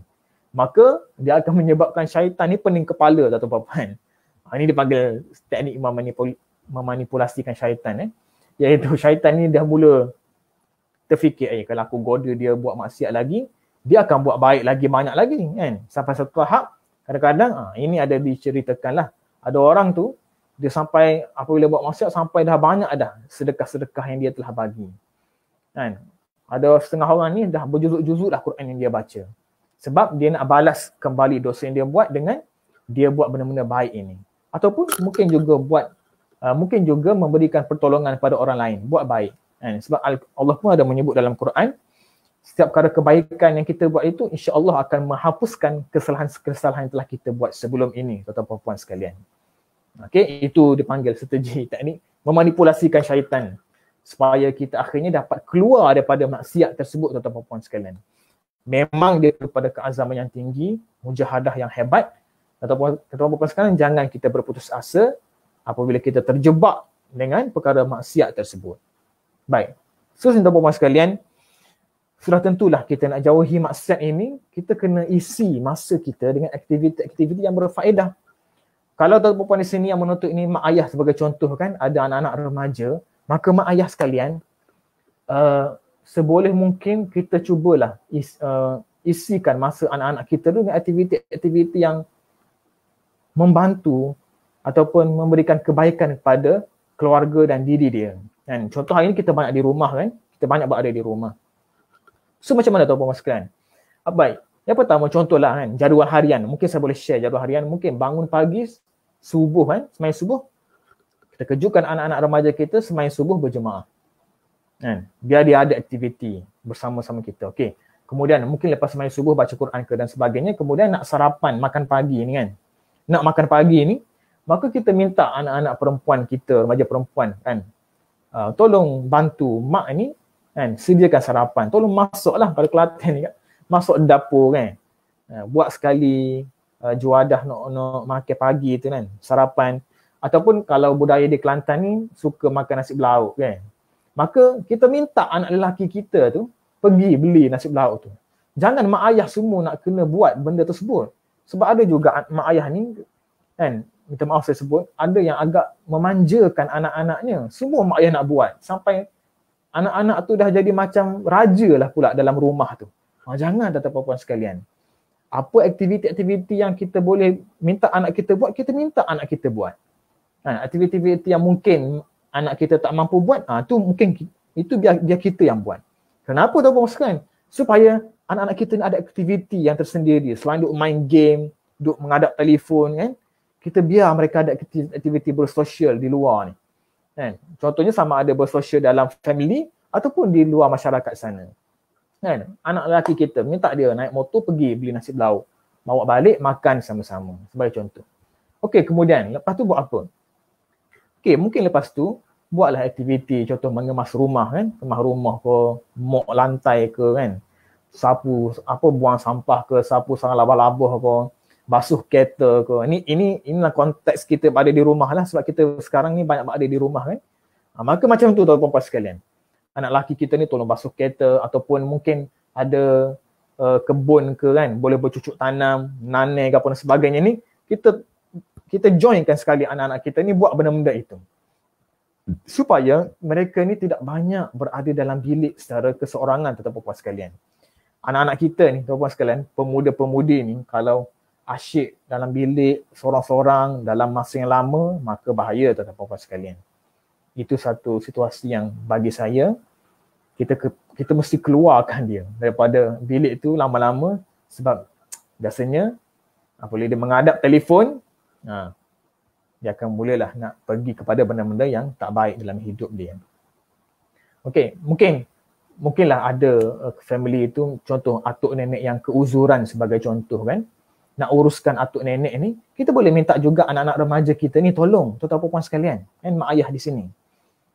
Maka dia akan menyebabkan syaitan ni pening kepala tuan-tuan. Ini dipanggil teknik memanipulasikan syaitan. Iaitu syaitan ni dah mula terfikir, kalau aku goda dia buat maksiat lagi, dia akan buat baik lagi banyak lagi kan. Sampai satu tahap, kadang-kadang ini ada diceritakan lah. Ada orang tu, dia sampai apabila buat maksiat sampai dah banyak dah sedekah-sedekah yang dia telah bagi. Kan? Ada setengah orang ni dah berjuzuk-juzuk dah Quran yang dia baca. Sebab dia nak balas kembali dosa yang dia buat dengan dia buat benda-benda baik ini. Ataupun mungkin juga memberikan pertolongan pada orang lain, buat baik. Kan? Sebab Allah pun ada menyebut dalam Quran, setiap perkara kebaikan yang kita buat itu insya-Allah akan menghapuskan kesalahan-kesalahan yang telah kita buat sebelum ini, tuan-tuan puan sekalian. Okey, itu dipanggil strategi teknik memanipulasikan syaitan supaya kita akhirnya dapat keluar daripada maksiat tersebut, tuan-tuan puan sekalian. Memang dia daripada keazaman yang tinggi, mujahadah yang hebat. Tuan-tuan puan sekalian, jangan kita berputus asa apabila kita terjebak dengan perkara maksiat tersebut. Baik. So, tuan-tuan puan sekalian, sudah tentulah kita nak jauhi maksiat ini, kita kena isi masa kita dengan aktiviti-aktiviti yang berfaedah. Kalau tuan-tuan di sini yang menuntut ini mak ayah sebagai contoh kan, ada anak-anak remaja, maka mak ayah sekalian, seboleh mungkin kita cubalah isikan masa anak-anak kita dengan aktiviti-aktiviti yang membantu ataupun memberikan kebaikan kepada keluarga dan diri dia. Kan? Contoh hari ini kita banyak di rumah kan, kita banyak berada di rumah. So macam mana tuan-tuan sekalian? Baik, yang pertama contohlah kan, jadual harian. Mungkin saya boleh share jadual harian, mungkin bangun pagi, subuh kan, sembahyang subuh. Kita kejutkan anak-anak remaja kita sembahyang subuh berjemaah. Kan? Biar dia ada aktiviti bersama-sama kita. Okey. Kemudian mungkin lepas sembahyang subuh baca Quran ke dan sebagainya, kemudian nak sarapan, makan pagi ni kan. Nak makan pagi ni, maka kita minta anak-anak perempuan kita, remaja perempuan kan, tolong bantu mak ni kan, sediakan sarapan. Tolong masuklah pada Kelantan ni kan, masuk dapur kan. Buat sekali juadah nak makan pagi tu kan, sarapan. Ataupun kalau budaya di Kelantan ni suka makan nasi berlauk kan, maka kita minta anak lelaki kita tu pergi beli nasi berlauk tu. Jangan mak ayah semua nak kena buat benda tersebut. Sebab ada juga mak ayah ni kan, minta maaf saya sebut, ada yang agak memanjakan anak-anaknya. Semua mak ayah nak buat sampai anak-anak tu dah jadi macam raja lah pula dalam rumah tu. Jangan tuan-tuan puan sekalian. Apa aktiviti-aktiviti yang kita boleh minta anak kita buat, kita minta anak kita buat. Aktiviti-aktiviti yang mungkin anak kita tak mampu buat, tu mungkin itu biar kita yang buat. Kenapa tuan-tuan sekalian? Supaya anak-anak kita ni ada aktiviti yang tersendiri. Selain duk main game, duk menghadap telefon kan, kita biar mereka ada aktiviti bersosial di luar ni. Kan? Contohnya sama ada bersosial dalam family ataupun di luar masyarakat sana. Kan? Anak lelaki kita minta dia naik motor pergi beli nasi berlauk, bawa balik makan sama-sama sebagai contoh. Okey, kemudian lepas tu buat apa? Okey, mungkin lepas tu buatlah aktiviti, contoh mengemas rumah kan, kemas rumah ke, mop lantai ke kan, sapu buang sampah ke, sapu sarang labah-labah ke, basuh kereta ke. Inilah konteks kita berada di rumah lah, sebab kita sekarang ni banyak berada di rumah kan. Maka macam tu tuan-tuan puan sekalian. Anak lelaki kita ni tolong basuh kereta ataupun mungkin ada kebun ke kan, boleh bercucuk tanam, nanai ke apa dan sebagainya ni, kita joinkan sekali anak-anak kita ni buat benda-benda itu. Supaya mereka ni tidak banyak berada dalam bilik secara keseorangan tuan-tuan puan sekalian. Anak-anak kita ni tuan-tuan puan sekalian, pemuda-pemudi ni kalau asyik dalam bilik seorang-seorang dalam masa yang lama, maka bahaya tuan-tuan puan sekalian. Itu satu situasi yang bagi saya kita mesti keluarkan dia daripada bilik tu lama-lama, sebab biasanya apabila dia menghadap telefon, dia akan mulalah nak pergi kepada benda-benda yang tak baik dalam hidup dia. Okey, mungkin mungkinlah ada family itu, contoh atuk nenek yang keuzuran sebagai contoh kan, nak uruskan atuk nenek ni, kita boleh minta juga anak-anak remaja kita ni tolong tuan-tuan puan sekalian kan, mak ayah di sini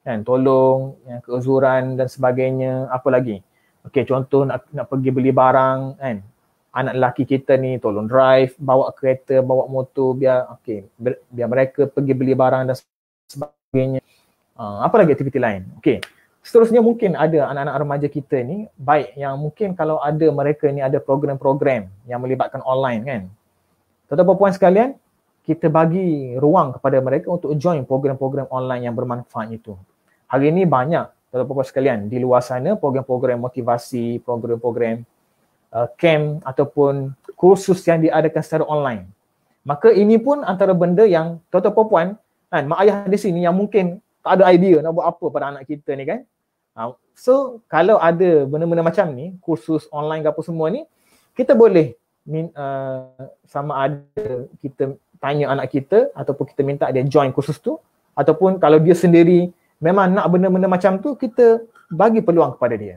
kan, tolong yang keuzuran dan sebagainya. Apa lagi, okey, contoh nak pergi beli barang kan, anak lelaki kita ni tolong drive, bawa kereta, bawa motor, biar biar mereka pergi beli barang dan sebagainya. Apa lagi aktiviti lain? Okey, seterusnya mungkin ada anak-anak remaja kita ni, baik yang mungkin kalau ada mereka ni ada program-program yang melibatkan online kan. Tuan-tuan puan sekalian, kita bagi ruang kepada mereka untuk join program-program online yang bermanfaat itu. Hari ini banyak tuan-tuan puan sekalian di luar sana program-program motivasi, program-program camp ataupun kursus yang diadakan secara online. Maka ini pun antara benda yang tuan-tuan puan kan, mak ayah di sini yang mungkin tak ada idea nak buat apa pada anak kita ni kan. So kalau ada benda-benda macam ni, kursus online ke apa semua ni, kita boleh sama ada kita tanya anak kita ataupun kita minta dia join kursus tu, ataupun kalau dia sendiri memang nak benda-benda macam tu, kita bagi peluang kepada dia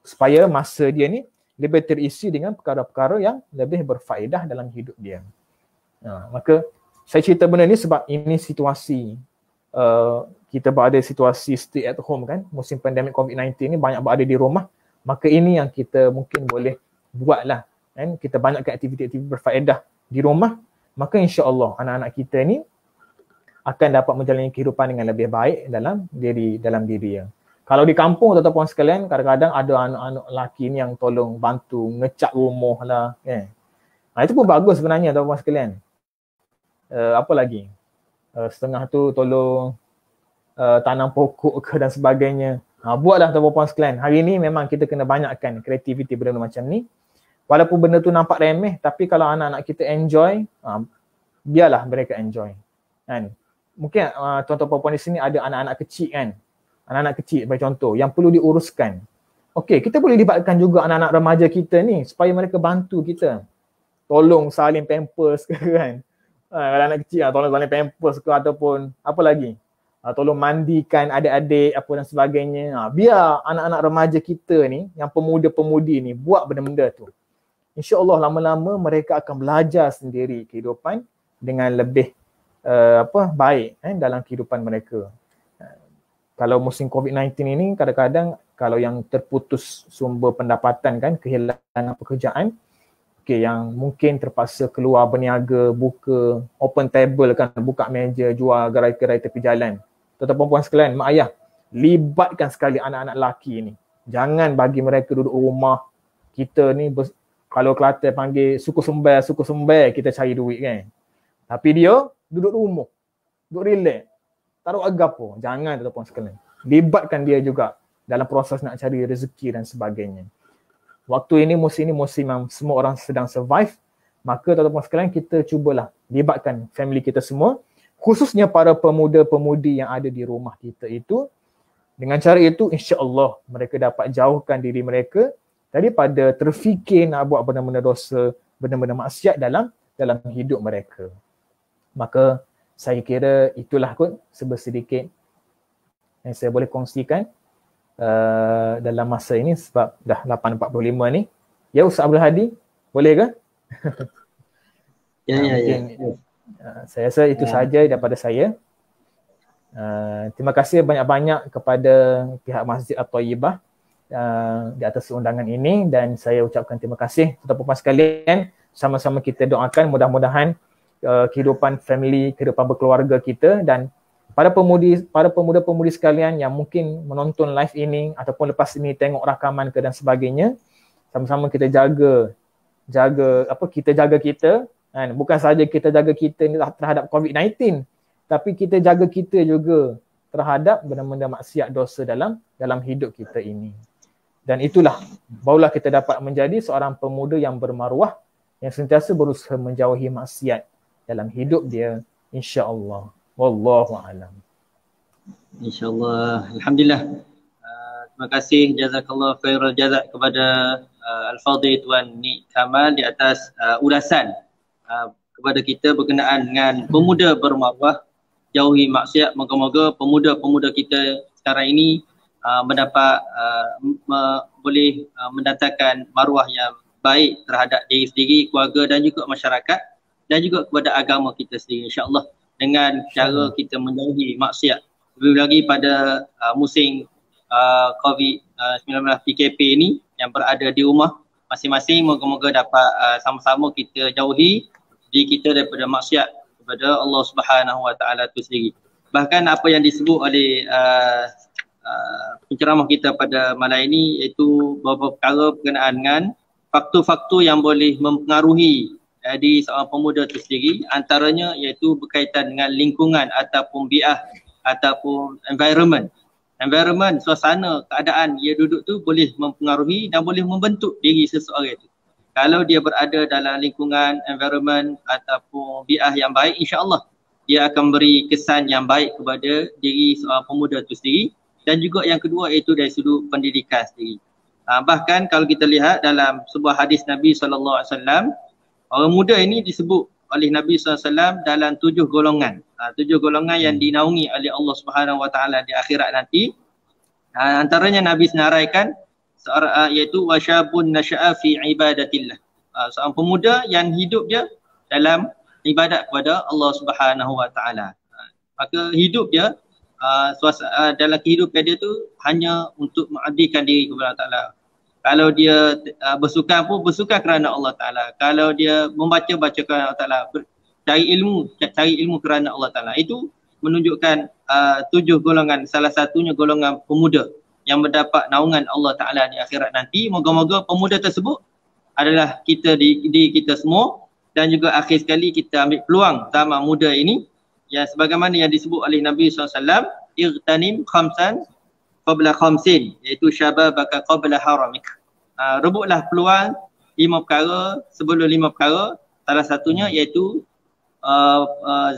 supaya masa dia ni lebih terisi dengan perkara-perkara yang lebih berfaedah dalam hidup dia. Maka saya cerita benda ni sebab ini situasi kita berada situasi stay at home kan, musim pandemik COVID-19 ni banyak berada di rumah. Maka ini yang kita mungkin boleh buatlah kan, kita banyakkan aktiviti-aktiviti berfaedah di rumah, maka insya-Allah anak-anak kita ni akan dapat menjalani kehidupan dengan lebih baik dalam diri dia. Kalau di kampung tuan-tuan puan sekalian, kadang-kadang ada anak-anak lelaki ni yang tolong bantu ngecat rumah lah kan. Itu pun bagus sebenarnya tuan-tuan puan sekalian. Apa lagi? Setengah tu tolong tanam pokok ke dan sebagainya. Buatlah tuan-tuan puan sekalian. Hari ni memang kita kena banyakkan kreativiti benda macam ni. Walaupun benda tu nampak remeh, tapi kalau anak-anak kita enjoy, biarlah mereka enjoy kan. Mungkin tuan-tuan puan-puan di sini ada anak-anak kecil kan, anak-anak kecil sebagai contoh yang perlu diuruskan. Okey, kita boleh libatkan juga anak-anak remaja kita ni supaya mereka bantu kita, tolong salin pampers ke kan. Kalau anak kecil tolong salin pampers ke, ataupun apa lagi, tolong mandikan adik-adik apa dan sebagainya. Biar anak-anak remaja kita ni yang pemuda-pemudi ni buat benda-benda tu. InsyaAllah lama-lama mereka akan belajar sendiri kehidupan dengan lebih baik dalam kehidupan mereka. Kalau musim COVID-19 ini kadang-kadang kalau yang terputus sumber pendapatan kan, kehilangan pekerjaan, yang mungkin terpaksa keluar berniaga, buka open table kan, buka meja jual gerai-gerai tepi jalan. Tuan-tuan puan sekalian, mak ayah, libatkan sekali anak-anak lelaki ni. Jangan bagi mereka duduk rumah. Kita ni kalau Kelantan panggil suku sembai kita cari duit kan. Tapi dia duduk rumah, duduk relax, taruh agapo. Jangan tuan-tuan sekalian. Libatkan dia juga dalam proses nak cari rezeki dan sebagainya. Waktu ini musim yang semua orang sedang survive, maka tuan-tuan sekalian kita cubalah libatkan family kita semua, khususnya para pemuda-pemudi yang ada di rumah kita itu. Dengan cara itu insya-Allah mereka dapat jauhkan diri mereka daripada terfikir nak buat benda-benda dosa, benda-benda maksiat dalam hidup mereka. Maka saya kira itulah kot sedikit yang saya boleh kongsikan dalam masa ini sebab dah 8.45 ni. Ya Ustaz Abdul Hadi, boleh ke? Ya. Saya rasa itu sahaja daripada saya. Terima kasih banyak-banyak kepada pihak Masjid At-Thayyibah di atas undangan ini, dan saya ucapkan terima kasih kepada puan sekalian. Sama-sama kita doakan mudah-mudahan kehidupan family, kehidupan berkeluarga kita, dan para pemuda-pemudi sekalian yang mungkin menonton live ini ataupun lepas ini tengok rakaman ke dan sebagainya, sama-sama kita jaga kita kan. Bukan saja kita jaga kita ni terhadap COVID-19, tapi kita jaga kita juga terhadap benda-benda maksiat dosa dalam hidup kita ini. Dan itulah barulah kita dapat menjadi seorang pemuda yang bermaruah, yang sentiasa berusaha menjauhi maksiat dalam hidup dia, insya-Allah. Wallahu a'lam. InsyaAllah. Alhamdulillah. Terima kasih, jazakallah khairul jazak kepada Al-Fadhil Tuan Nik Kamal di atas ulasan kepada kita berkenaan dengan pemuda bermaruah, jauhi maksiat. Moga-moga pemuda-pemuda kita sekarang ini mendapat boleh mendatangkan maruah yang baik terhadap diri sendiri, keluarga dan juga masyarakat dan juga kepada agama kita sendiri, insya-Allah, dengan cara kita menjauhi maksiat. Lebih lagi pada musim COVID-19 PKP ini yang berada di rumah masing-masing, moga-moga dapat sama-sama kita jauhi diri kita daripada maksiat kepada Allah Subhanahu Wa Taala itu sendiri. Bahkan apa yang disebut oleh penceramah kita pada malam ini, iaitu beberapa perkara berkenaan dengan faktor-faktor yang boleh mempengaruhi di seorang pemuda itu sendiri, antaranya iaitu berkaitan dengan lingkungan ataupun bi'ah ataupun environment. Environment, suasana, keadaan dia duduk tu boleh mempengaruhi dan boleh membentuk diri seseorang itu. Kalau dia berada dalam lingkungan, environment ataupun bi'ah yang baik, insya-Allah dia akan beri kesan yang baik kepada diri seorang pemuda itu sendiri. Dan juga yang kedua iaitu dari sudut pendidikan sendiri. Bahkan kalau kita lihat dalam sebuah hadis Nabi SAW, orang muda ini disebut oleh Nabi SAW dalam 7 golongan. 7 golongan yang dinaungi oleh Allah Subhanahu Wa Taala di akhirat nanti. Antaranya Nabi senaraikan iaitu wasyabun nasya'a fi ibadatillah. Seorang pemuda yang hidup dia dalam ibadat kepada Allah Subhanahu Wa Taala. Maka hidup dia dalam kehidupan dia tu hanya untuk mengabdikan diri kepada Allah Ta'ala. Kalau dia bersukan pun bersukan kerana Allah Ta'ala. Kalau dia membaca kerana Allah Ta'ala. Cari ilmu kerana Allah Ta'ala. Itu menunjukkan 7 golongan, salah satunya golongan pemuda yang mendapat naungan Allah Ta'ala di akhirat nanti. Moga-moga pemuda tersebut adalah kita di kita semua, dan juga akhir sekali kita ambil peluang zaman muda ini yang sebagaimana yang disebut oleh Nabi SAW, irtanim khamsan qabla khamsin, iaitu syababaka qabla haramik. Rebutlah peluang 5 perkara sebelum 5 perkara. Salah satunya iaitu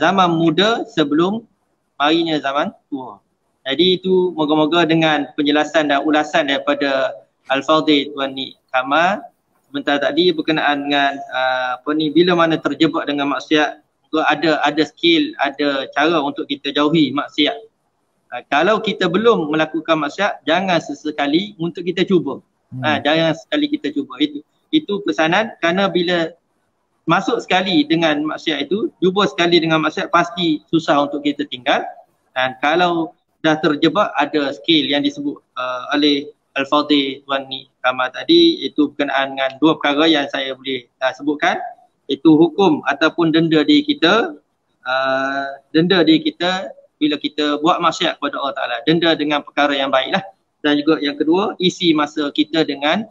zaman muda sebelum marinya zaman tua. Jadi itu moga-moga dengan penjelasan dan ulasan daripada Al-Fadhil Tuan Nik Kamal sebentar tadi berkenaan dengan bila mana terjebak dengan maksiat, ada skill, ada cara untuk kita jauhi maksiat. Kalau kita belum melakukan maksiat, jangan sesekali untuk kita cuba. Jangan sekali kita cuba. Itu pesanan, kerana bila masuk sekali dengan maksiat itu, cuba sekali dengan maksiat, pasti susah untuk kita tinggal. Dan kalau dah terjebak, ada skill yang disebut oleh Al-Fadhil Tuan Nik Kamal tadi, itu berkenaan dengan 2 perkara yang saya boleh sebutkan. Itu hukum ataupun denda diri kita. Denda diri kita bila kita buat maksiat kepada Allah Ta'ala. Denda dengan perkara yang baiklah. Dan juga yang kedua, isi masa kita dengan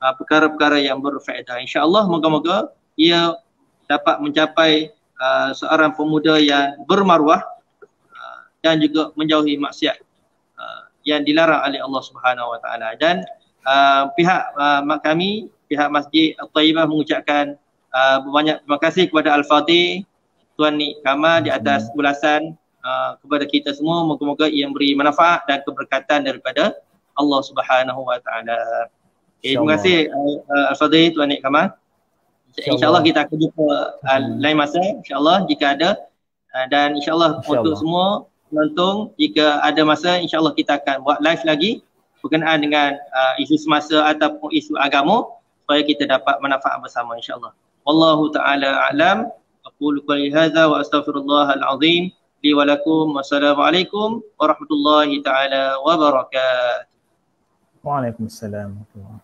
perkara-perkara yang berfaedah. InsyaAllah moga-moga ia dapat mencapai seorang pemuda yang bermaruah dan juga menjauhi maksiat yang dilarang oleh Allah Subhanahu Wa Taala. Dan pihak kami, pihak Masjid At-Taibah mengucapkan banyak terima kasih kepada Al-Fadhil Tuan Nik Kamal di atas ulasan kepada kita semua. Moga-moga ia memberi manfaat dan keberkatan daripada Allah Subhanahu Wa Taala. Terima kasih Al-Fadhil Tuan Nik Kamal. InsyaAllah kita akan jumpa lain masa, insyaAllah jika ada. Dan insyaAllah untuk semua penonton, jika ada masa insyaAllah kita akan buat live lagi berkenaan dengan isu semasa ataupun isu agama, supaya kita dapat manfaat bersama insyaAllah. Wallahu ta'ala a'lam. Aqulu qali hadza wa astaghfirullahal azim li wa lakum. Wassalamualaikum warahmatullahi ta'ala wabarakatuh. Waalaikumsalam warahmatullahi wabarakatuh.